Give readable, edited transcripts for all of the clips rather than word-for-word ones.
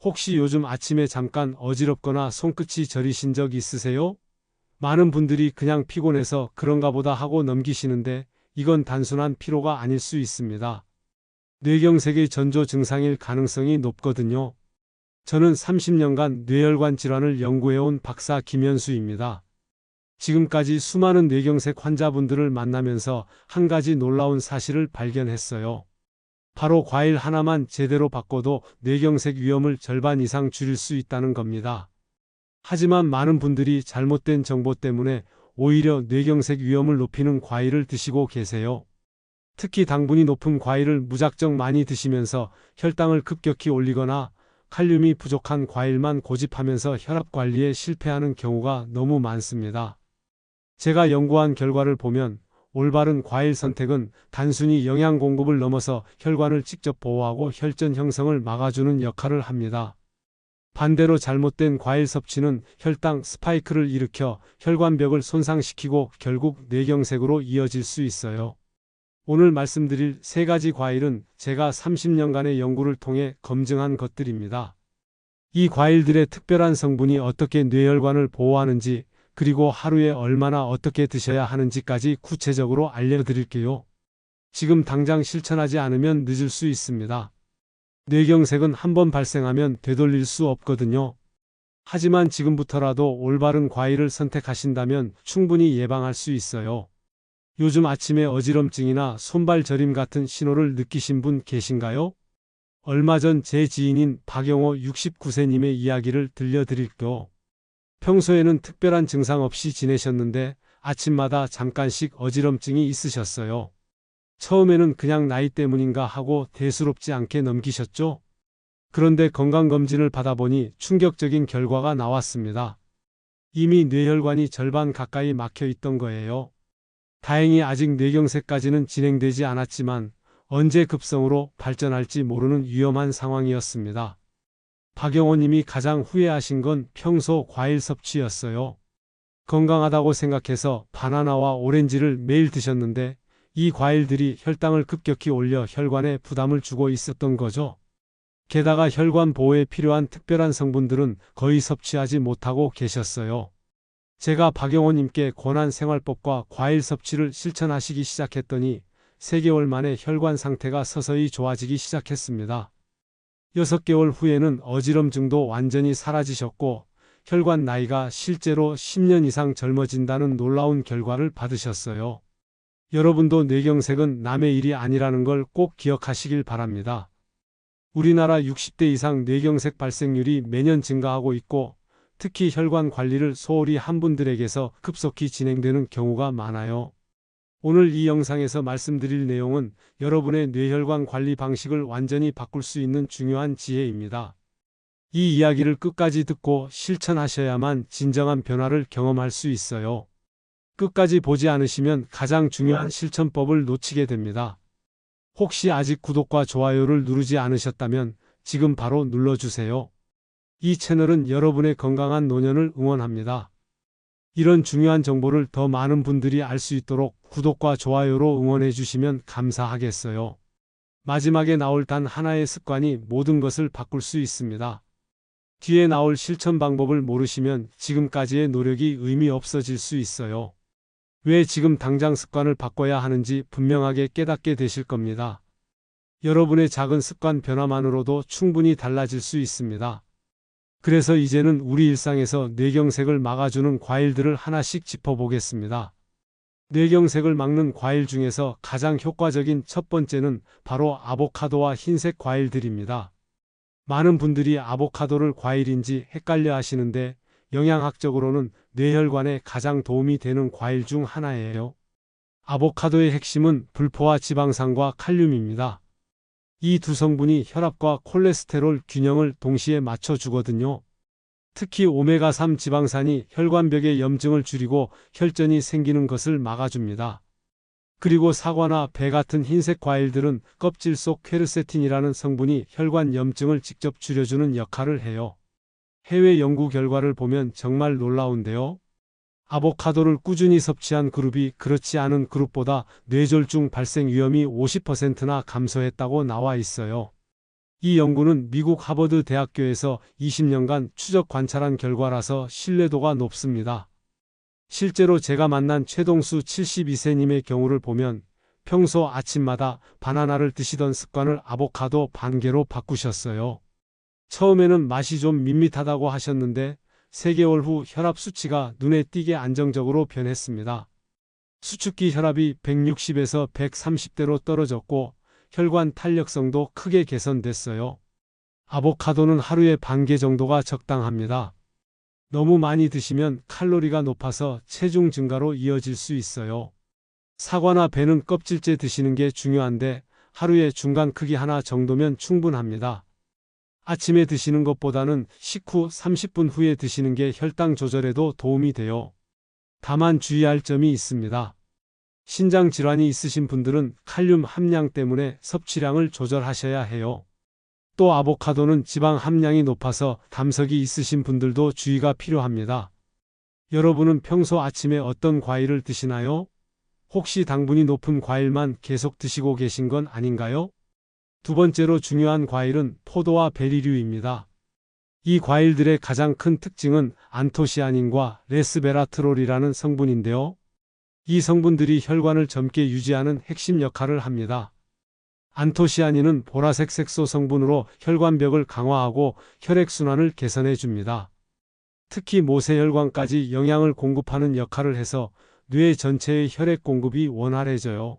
혹시 요즘 아침에 잠깐 어지럽거나 손끝이 저리신 적 있으세요? 많은 분들이 그냥 피곤해서 그런가 보다 하고 넘기시는데 이건 단순한 피로가 아닐 수 있습니다. 뇌경색의 전조 증상일 가능성이 높거든요. 저는 30년간 뇌혈관 질환을 연구해온 박사 김현수입니다. 지금까지 수많은 뇌경색 환자분들을 만나면서 한 가지 놀라운 사실을 발견했어요. 바로 과일 하나만 제대로 바꿔도 뇌경색 위험을 절반 이상 줄일 수 있다는 겁니다. 하지만 많은 분들이 잘못된 정보 때문에 오히려 뇌경색 위험을 높이는 과일을 드시고 계세요. 특히 당분이 높은 과일을 무작정 많이 드시면서 혈당을 급격히 올리거나 칼륨이 부족한 과일만 고집하면서 혈압 관리에 실패하는 경우가 너무 많습니다. 제가 연구한 결과를 보면 올바른 과일 선택은 단순히 영양 공급을 넘어서 혈관을 직접 보호하고 혈전 형성을 막아주는 역할을 합니다. 반대로 잘못된 과일 섭취는 혈당 스파이크를 일으켜 혈관벽을 손상시키고 결국 뇌경색으로 이어질 수 있어요. 오늘 말씀드릴 세 가지 과일은 제가 30년간의 연구를 통해 검증한 것들입니다. 이 과일들의 특별한 성분이 어떻게 뇌혈관을 보호하는지, 그리고 하루에 얼마나 어떻게 드셔야 하는지까지 구체적으로 알려드릴게요. 지금 당장 실천하지 않으면 늦을 수 있습니다. 뇌경색은 한번 발생하면 되돌릴 수 없거든요. 하지만 지금부터라도 올바른 과일을 선택하신다면 충분히 예방할 수 있어요. 요즘 아침에 어지럼증이나 손발 저림 같은 신호를 느끼신 분 계신가요? 얼마 전 제 지인인 박영호 69세님의 이야기를 들려드릴게요. 평소에는 특별한 증상 없이 지내셨는데 아침마다 잠깐씩 어지럼증이 있으셨어요. 처음에는 그냥 나이 때문인가 하고 대수롭지 않게 넘기셨죠? 그런데 건강검진을 받아보니 충격적인 결과가 나왔습니다. 이미 뇌혈관이 절반 가까이 막혀 있던 거예요. 다행히 아직 뇌경색까지는 진행되지 않았지만 언제 급성으로 발전할지 모르는 위험한 상황이었습니다. 박영호님이 가장 후회하신 건 평소 과일 섭취였어요. 건강하다고 생각해서 바나나와 오렌지를 매일 드셨는데 이 과일들이 혈당을 급격히 올려 혈관에 부담을 주고 있었던 거죠. 게다가 혈관 보호에 필요한 특별한 성분들은 거의 섭취하지 못하고 계셨어요. 제가 박영호님께 권한 생활법과 과일 섭취를 실천하시기 시작했더니 3개월 만에 혈관 상태가 서서히 좋아지기 시작했습니다. 6개월 후에는 어지럼증도 완전히 사라지셨고 혈관 나이가 실제로 10년 이상 젊어진다는 놀라운 결과를 받으셨어요. 여러분도 뇌경색은 남의 일이 아니라는 걸 꼭 기억하시길 바랍니다. 우리나라 60대 이상 뇌경색 발생률이 매년 증가하고 있고 특히 혈관 관리를 소홀히 한 분들에게서 급속히 진행되는 경우가 많아요. 오늘 이 영상에서 말씀드릴 내용은 여러분의 뇌혈관 관리 방식을 완전히 바꿀 수 있는 중요한 지혜입니다. 이 이야기를 끝까지 듣고 실천하셔야만 진정한 변화를 경험할 수 있어요. 끝까지 보지 않으시면 가장 중요한 실천법을 놓치게 됩니다. 혹시 아직 구독과 좋아요를 누르지 않으셨다면 지금 바로 눌러주세요. 이 채널은 여러분의 건강한 노년을 응원합니다. 이런 중요한 정보를 더 많은 분들이 알 수 있도록 구독과 좋아요로 응원해 주시면 감사하겠어요. 마지막에 나올 단 하나의 습관이 모든 것을 바꿀 수 있습니다. 뒤에 나올 실천 방법을 모르시면 지금까지의 노력이 의미 없어질 수 있어요. 왜 지금 당장 습관을 바꿔야 하는지 분명하게 깨닫게 되실 겁니다. 여러분의 작은 습관 변화만으로도 충분히 달라질 수 있습니다. 그래서 이제는 우리 일상에서 뇌경색을 막아주는 과일들을 하나씩 짚어보겠습니다. 뇌경색을 막는 과일 중에서 가장 효과적인 첫 번째는 바로 아보카도와 흰색 과일들입니다. 많은 분들이 아보카도를 과일인지 헷갈려 하시는데 영양학적으로는 뇌혈관에 가장 도움이 되는 과일 중 하나예요. 아보카도의 핵심은 불포화 지방산과 칼륨입니다. 이 두 성분이 혈압과 콜레스테롤 균형을 동시에 맞춰주거든요. 특히 오메가3 지방산이 혈관벽의 염증을 줄이고 혈전이 생기는 것을 막아줍니다. 그리고 사과나 배 같은 흰색 과일들은 껍질 속 퀘르세틴이라는 성분이 혈관 염증을 직접 줄여주는 역할을 해요. 해외 연구 결과를 보면 정말 놀라운데요. 아보카도를 꾸준히 섭취한 그룹이 그렇지 않은 그룹보다 뇌졸중 발생 위험이 50%나 감소했다고 나와 있어요. 이 연구는 미국 하버드 대학교에서 20년간 추적 관찰한 결과라서 신뢰도가 높습니다. 실제로 제가 만난 최동수 72세님의 경우를 보면 평소 아침마다 바나나를 드시던 습관을 아보카도 반 개로 바꾸셨어요. 처음에는 맛이 좀 밋밋하다고 하셨는데 3개월 후 혈압 수치가 눈에 띄게 안정적으로 변했습니다. 수축기 혈압이 160에서 130대로 떨어졌고 혈관 탄력성도 크게 개선됐어요. 아보카도는 하루에 반 개 정도가 적당합니다. 너무 많이 드시면 칼로리가 높아서 체중 증가로 이어질 수 있어요. 사과나 배는 껍질째 드시는 게 중요한데 하루에 중간 크기 하나 정도면 충분합니다. 아침에 드시는 것보다는 식후 30분 후에 드시는 게 혈당 조절에도 도움이 돼요. 다만 주의할 점이 있습니다. 신장 질환이 있으신 분들은 칼륨 함량 때문에 섭취량을 조절하셔야 해요. 또 아보카도는 지방 함량이 높아서 담석이 있으신 분들도 주의가 필요합니다. 여러분은 평소 아침에 어떤 과일을 드시나요? 혹시 당분이 높은 과일만 계속 드시고 계신 건 아닌가요? 두 번째로 중요한 과일은 포도와 베리류입니다. 이 과일들의 가장 큰 특징은 안토시아닌과 레스베라트롤이라는 성분인데요. 이 성분들이 혈관을 젊게 유지하는 핵심 역할을 합니다. 안토시아닌은 보라색 색소 성분으로 혈관벽을 강화하고 혈액순환을 개선해 줍니다. 특히 모세혈관까지 영양을 공급하는 역할을 해서 뇌 전체의 혈액 공급이 원활해져요.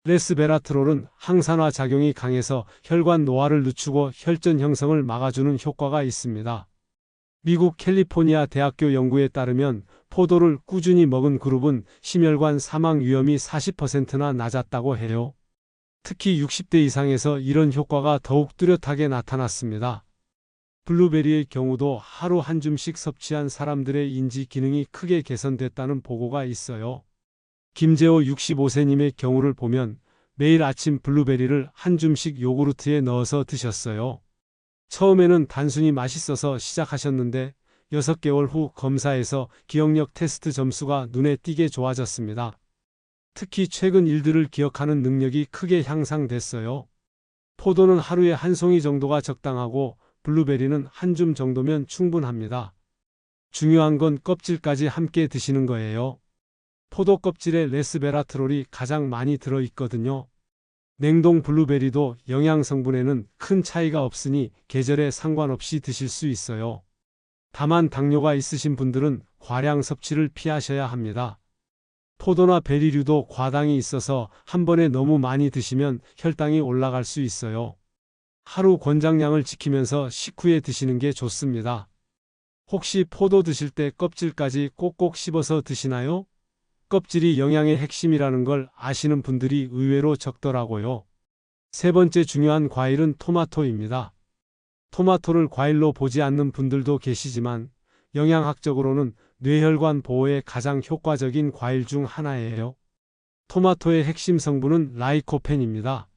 레스베라트롤은 항산화 작용이 강해서 혈관 노화를 늦추고 혈전 형성을 막아주는 효과가 있습니다. 미국 캘리포니아 대학교 연구에 따르면 포도를 꾸준히 먹은 그룹은 심혈관 사망 위험이 40%나 낮았다고 해요. 특히 60대 이상에서 이런 효과가 더욱 뚜렷하게 나타났습니다. 블루베리의 경우도 하루 한 줌씩 섭취한 사람들의 인지 기능이 크게 개선됐다는 보고가 있어요. 김재호 65세님의 경우를 보면 매일 아침 블루베리를 한 줌씩 요구르트에 넣어서 드셨어요. 처음에는 단순히 맛있어서 시작하셨는데 6개월 후 검사에서 기억력 테스트 점수가 눈에 띄게 좋아졌습니다. 특히 최근 일들을 기억하는 능력이 크게 향상됐어요. 포도는 하루에 한 송이 정도가 적당하고 블루베리는 한 줌 정도면 충분합니다. 중요한 건 껍질까지 함께 드시는 거예요. 포도 껍질에 레스베라트롤이 가장 많이 들어있거든요. 냉동 블루베리도 영양 성분에는 큰 차이가 없으니 계절에 상관없이 드실 수 있어요. 다만 당뇨가 있으신 분들은 과량 섭취를 피하셔야 합니다. 포도나 베리류도 과당이 있어서 한 번에 너무 많이 드시면 혈당이 올라갈 수 있어요. 하루 권장량을 지키면서 식후에 드시는 게 좋습니다. 혹시 포도 드실 때 껍질까지 꼭꼭 씹어서 드시나요? 껍질이 영양의 핵심이라는 걸 아시는 분들이 의외로 적더라고요. 세 번째 중요한 과일은 토마토입니다. 토마토를 과일로 보지 않는 분들도 계시지만 영양학적으로는 뇌혈관 보호에 가장 효과적인 과일 중 하나예요. 토마토의 핵심 성분은 라이코펜입니다.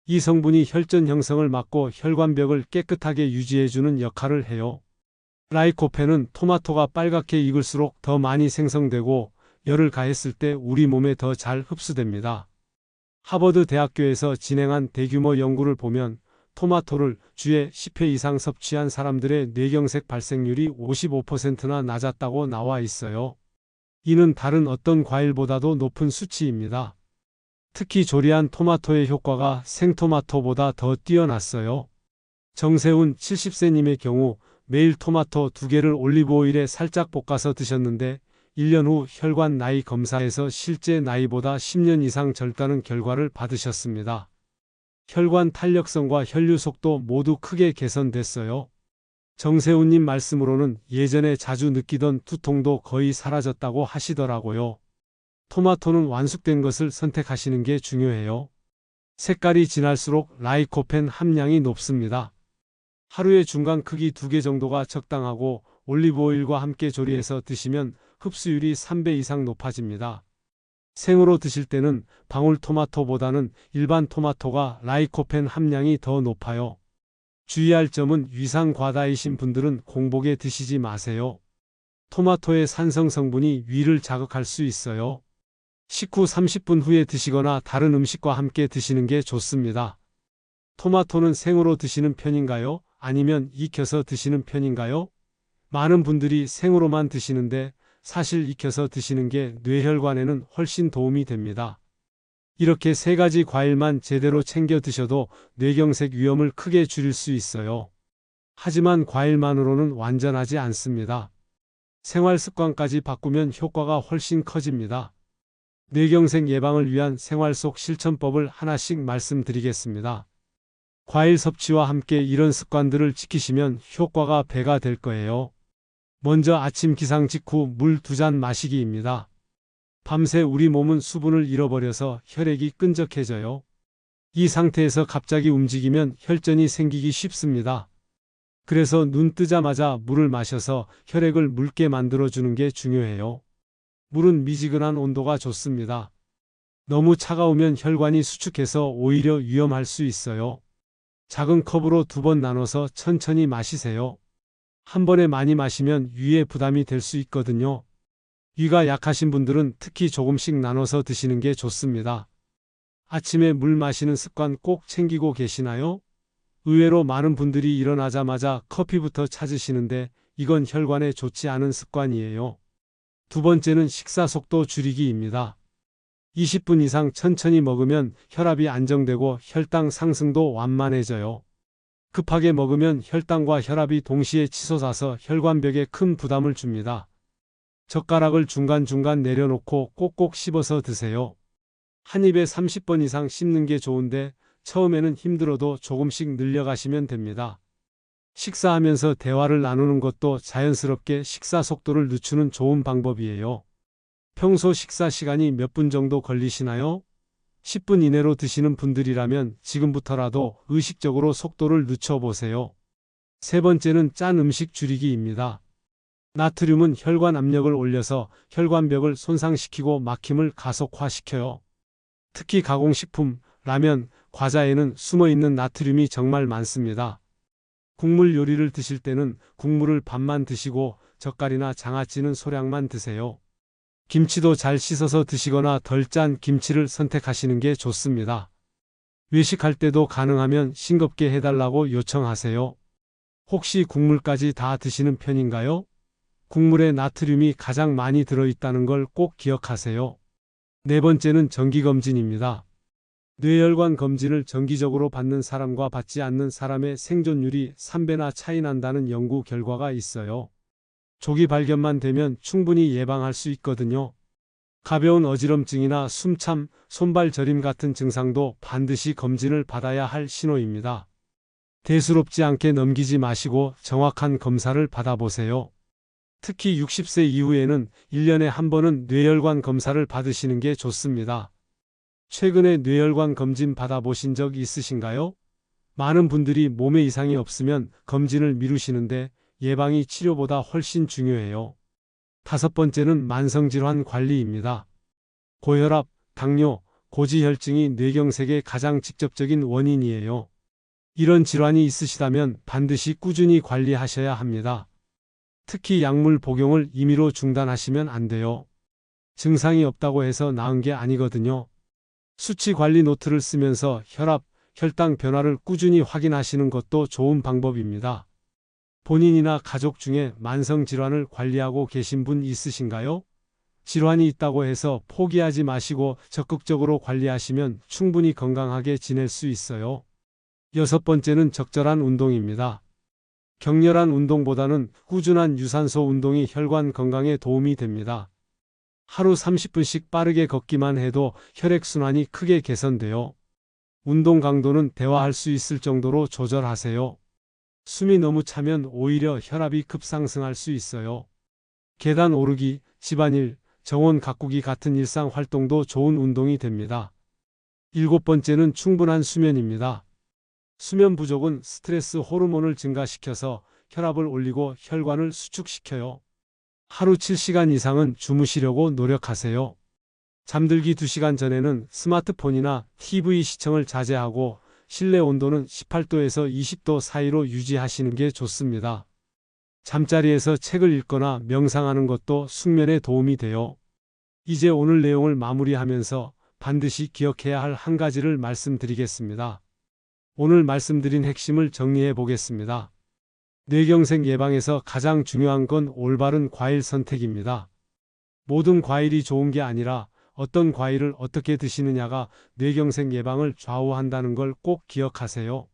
이 성분이 혈전 형성을 막고 혈관벽을 깨끗하게 유지해주는 역할을 해요. 라이코펜은 토마토가 빨갛게 익을수록 더 많이 생성되고 열을 가했을 때 우리 몸에 더 잘 흡수됩니다. 하버드 대학교에서 진행한 대규모 연구를 보면 토마토를 주에 10회 이상 섭취한 사람들의 뇌경색 발생률이 55%나 낮았다고 나와 있어요. 이는 다른 어떤 과일보다도 높은 수치입니다. 특히 조리한 토마토의 효과가 생토마토보다 더 뛰어났어요. 정세훈 70세님의 경우 매일 토마토 2개를 올리브오일에 살짝 볶아서 드셨는데 1년 후 혈관 나이 검사에서 실제 나이보다 10년 이상 젊다는 결과를 받으셨습니다. 혈관 탄력성과 혈류 속도 모두 크게 개선됐어요. 정세훈님 말씀으로는 예전에 자주 느끼던 두통도 거의 사라졌다고 하시더라고요. 토마토는 완숙된 것을 선택하시는 게 중요해요. 색깔이 진할수록 라이코펜 함량이 높습니다. 하루에 중간 크기 2개 정도가 적당하고 올리브오일과 함께 조리해서 드시면 흡수율이 3배 이상 높아집니다. 생으로 드실 때는 방울토마토보다는 일반 토마토가 라이코펜 함량이 더 높아요. 주의할 점은 위산 과다이신 분들은 공복에 드시지 마세요. 토마토의 산성 성분이 위를 자극할 수 있어요. 식후 30분 후에 드시거나 다른 음식과 함께 드시는 게 좋습니다. 토마토는 생으로 드시는 편인가요? 아니면 익혀서 드시는 편인가요? 많은 분들이 생으로만 드시는데 사실 익혀서 드시는 게 뇌혈관에는 훨씬 도움이 됩니다. 이렇게 세 가지 과일만 제대로 챙겨 드셔도 뇌경색 위험을 크게 줄일 수 있어요. 하지만 과일만으로는 완전하지 않습니다. 생활 습관까지 바꾸면 효과가 훨씬 커집니다. 뇌경색 예방을 위한 생활 속 실천법을 하나씩 말씀드리겠습니다. 과일 섭취와 함께 이런 습관들을 지키시면 효과가 배가 될 거예요. 먼저 아침 기상 직후 물 2잔 마시기입니다. 밤새 우리 몸은 수분을 잃어버려서 혈액이 끈적해져요. 이 상태에서 갑자기 움직이면 혈전이 생기기 쉽습니다. 그래서 눈 뜨자마자 물을 마셔서 혈액을 묽게 만들어주는 게 중요해요. 물은 미지근한 온도가 좋습니다. 너무 차가우면 혈관이 수축해서 오히려 위험할 수 있어요. 작은 컵으로 2번 나눠서 천천히 마시세요. 한 번에 많이 마시면 위에 부담이 될 수 있거든요. 위가 약하신 분들은 특히 조금씩 나눠서 드시는 게 좋습니다. 아침에 물 마시는 습관 꼭 챙기고 계시나요? 의외로 많은 분들이 일어나자마자 커피부터 찾으시는데 이건 혈관에 좋지 않은 습관이에요. 두 번째는 식사 속도 줄이기입니다. 20분 이상 천천히 먹으면 혈압이 안정되고 혈당 상승도 완만해져요. 급하게 먹으면 혈당과 혈압이 동시에 치솟아서 혈관벽에 큰 부담을 줍니다. 젓가락을 중간중간 내려놓고 꼭꼭 씹어서 드세요. 한 입에 30번 이상 씹는 게 좋은데 처음에는 힘들어도 조금씩 늘려가시면 됩니다. 식사하면서 대화를 나누는 것도 자연스럽게 식사 속도를 늦추는 좋은 방법이에요. 평소 식사 시간이 몇 분 정도 걸리시나요? 10분 이내로 드시는 분들이라면 지금부터라도 의식적으로 속도를 늦춰보세요. 세 번째는 짠 음식 줄이기입니다. 나트륨은 혈관 압력을 올려서 혈관벽을 손상시키고 막힘을 가속화시켜요. 특히 가공식품, 라면, 과자에는 숨어있는 나트륨이 정말 많습니다. 국물 요리를 드실 때는 국물을 반만 드시고 젓갈이나 장아찌는 소량만 드세요. 김치도 잘 씻어서 드시거나 덜 짠 김치를 선택하시는 게 좋습니다. 외식할 때도 가능하면 싱겁게 해달라고 요청하세요. 혹시 국물까지 다 드시는 편인가요? 국물에 나트륨이 가장 많이 들어있다는 걸 꼭 기억하세요. 네 번째는 정기검진입니다. 뇌혈관 검진을 정기적으로 받는 사람과 받지 않는 사람의 생존율이 3배나 차이 난다는 연구 결과가 있어요. 조기 발견만 되면 충분히 예방할 수 있거든요. 가벼운 어지럼증이나 숨참, 손발 저림 같은 증상도 반드시 검진을 받아야 할 신호입니다. 대수롭지 않게 넘기지 마시고 정확한 검사를 받아보세요. 특히 60세 이후에는 1년에 한 번은 뇌혈관 검사를 받으시는 게 좋습니다. 최근에 뇌혈관 검진 받아보신 적 있으신가요? 많은 분들이 몸에 이상이 없으면 검진을 미루시는데 예방이 치료보다 훨씬 중요해요. 다섯 번째는 만성질환 관리입니다. 고혈압, 당뇨, 고지혈증이 뇌경색의 가장 직접적인 원인이에요. 이런 질환이 있으시다면 반드시 꾸준히 관리하셔야 합니다. 특히 약물 복용을 임의로 중단하시면 안 돼요. 증상이 없다고 해서 나은 게 아니거든요. 수치 관리 노트를 쓰면서 혈압, 혈당 변화를 꾸준히 확인하시는 것도 좋은 방법입니다. 본인이나 가족 중에 만성 질환을 관리하고 계신 분 있으신가요? 질환이 있다고 해서 포기하지 마시고 적극적으로 관리하시면 충분히 건강하게 지낼 수 있어요. 여섯 번째는 적절한 운동입니다. 격렬한 운동보다는 꾸준한 유산소 운동이 혈관 건강에 도움이 됩니다. 하루 30분씩 빠르게 걷기만 해도 혈액순환이 크게 개선돼요. 운동 강도는 대화할 수 있을 정도로 조절하세요. 숨이 너무 차면 오히려 혈압이 급상승할 수 있어요. 계단 오르기, 집안일, 정원 가꾸기 같은 일상 활동도 좋은 운동이 됩니다. 일곱 번째는 충분한 수면입니다. 수면 부족은 스트레스 호르몬을 증가시켜서 혈압을 올리고 혈관을 수축시켜요. 하루 7시간 이상은 주무시려고 노력하세요. 잠들기 2시간 전에는 스마트폰이나 TV 시청을 자제하고 실내 온도는 18도에서 20도 사이로 유지하시는 게 좋습니다. 잠자리에서 책을 읽거나 명상하는 것도 숙면에 도움이 돼요. 이제 오늘 내용을 마무리하면서 반드시 기억해야 할 한 가지를 말씀드리겠습니다. 오늘 말씀드린 핵심을 정리해 보겠습니다. 뇌경색 예방에서 가장 중요한 건 올바른 과일 선택입니다. 모든 과일이 좋은 게 아니라 어떤 과일을 어떻게 드시느냐가 뇌경색 예방을 좌우한다는 걸 꼭 기억하세요.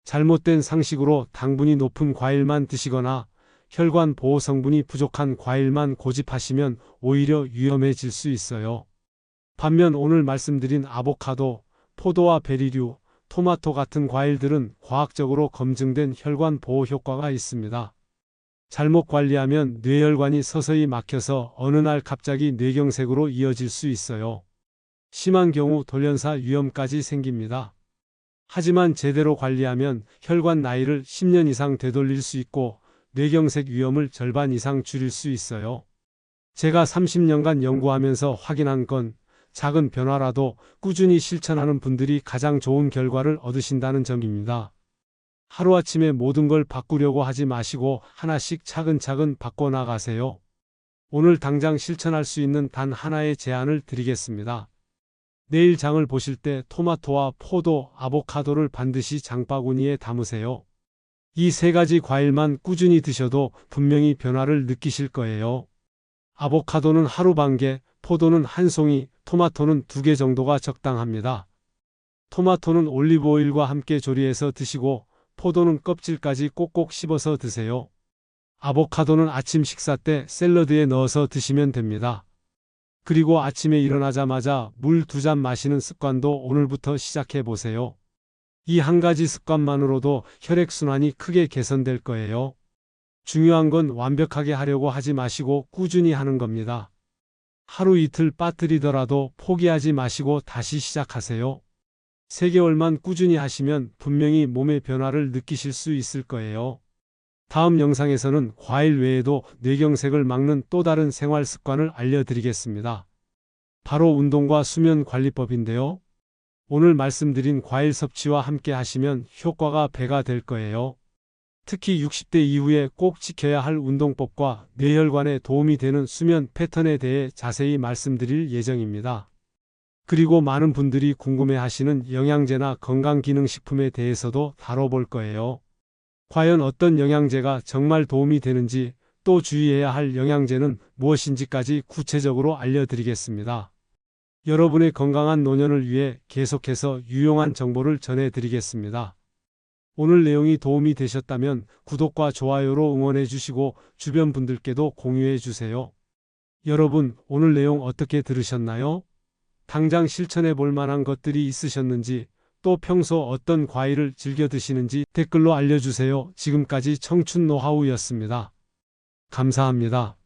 잘못된 상식으로 당분이 높은 과일만 드시거나 혈관 보호 성분이 부족한 과일만 고집하시면 오히려 위험해질 수 있어요. 반면 오늘 말씀드린 아보카도, 포도와 베리류, 토마토 같은 과일들은 과학적으로 검증된 혈관 보호 효과가 있습니다. 잘못 관리하면 뇌혈관이 서서히 막혀서 어느 날 갑자기 뇌경색으로 이어질 수 있어요. 심한 경우 돌연사 위험까지 생깁니다. 하지만 제대로 관리하면 혈관 나이를 10년 이상 되돌릴 수 있고 뇌경색 위험을 절반 이상 줄일 수 있어요. 제가 30년간 연구하면서 확인한 건 작은 변화라도 꾸준히 실천하는 분들이 가장 좋은 결과를 얻으신다는 점입니다. 하루아침에 모든 걸 바꾸려고 하지 마시고 하나씩 차근차근 바꿔나가세요. 오늘 당장 실천할 수 있는 단 하나의 제안을 드리겠습니다. 내일 장을 보실 때 토마토와 포도, 아보카도를 반드시 장바구니에 담으세요. 이 세 가지 과일만 꾸준히 드셔도 분명히 변화를 느끼실 거예요. 아보카도는 하루 반 개, 포도는 한 송이, 토마토는 2개 정도가 적당합니다. 토마토는 올리브 오일과 함께 조리해서 드시고 포도는 껍질까지 꼭꼭 씹어서 드세요. 아보카도는 아침 식사 때 샐러드에 넣어서 드시면 됩니다. 그리고 아침에 일어나자마자 물 2잔 마시는 습관도 오늘부터 시작해 보세요. 이 한 가지 습관만으로도 혈액순환이 크게 개선될 거예요. 중요한 건 완벽하게 하려고 하지 마시고 꾸준히 하는 겁니다. 하루 이틀 빠뜨리더라도 포기하지 마시고 다시 시작하세요. 3개월만 꾸준히 하시면 분명히 몸의 변화를 느끼실 수 있을 거예요. 다음 영상에서는 과일 외에도 뇌경색을 막는 또 다른 생활 습관을 알려드리겠습니다. 바로 운동과 수면 관리법인데요. 오늘 말씀드린 과일 섭취와 함께 하시면 효과가 배가 될 거예요. 특히 60대 이후에 꼭 지켜야 할 운동법과 뇌혈관에 도움이 되는 수면 패턴에 대해 자세히 말씀드릴 예정입니다. 그리고 많은 분들이 궁금해하시는 영양제나 건강기능식품에 대해서도 다뤄볼 거예요. 과연 어떤 영양제가 정말 도움이 되는지, 또 주의해야 할 영양제는 무엇인지까지 구체적으로 알려드리겠습니다. 여러분의 건강한 노년을 위해 계속해서 유용한 정보를 전해드리겠습니다. 오늘 내용이 도움이 되셨다면 구독과 좋아요로 응원해 주시고 주변 분들께도 공유해 주세요. 여러분, 오늘 내용 어떻게 들으셨나요? 당장 실천해 볼 만한 것들이 있으셨는지, 또 평소 어떤 과일을 즐겨 드시는지 댓글로 알려주세요. 지금까지 청춘 노하우였습니다. 감사합니다.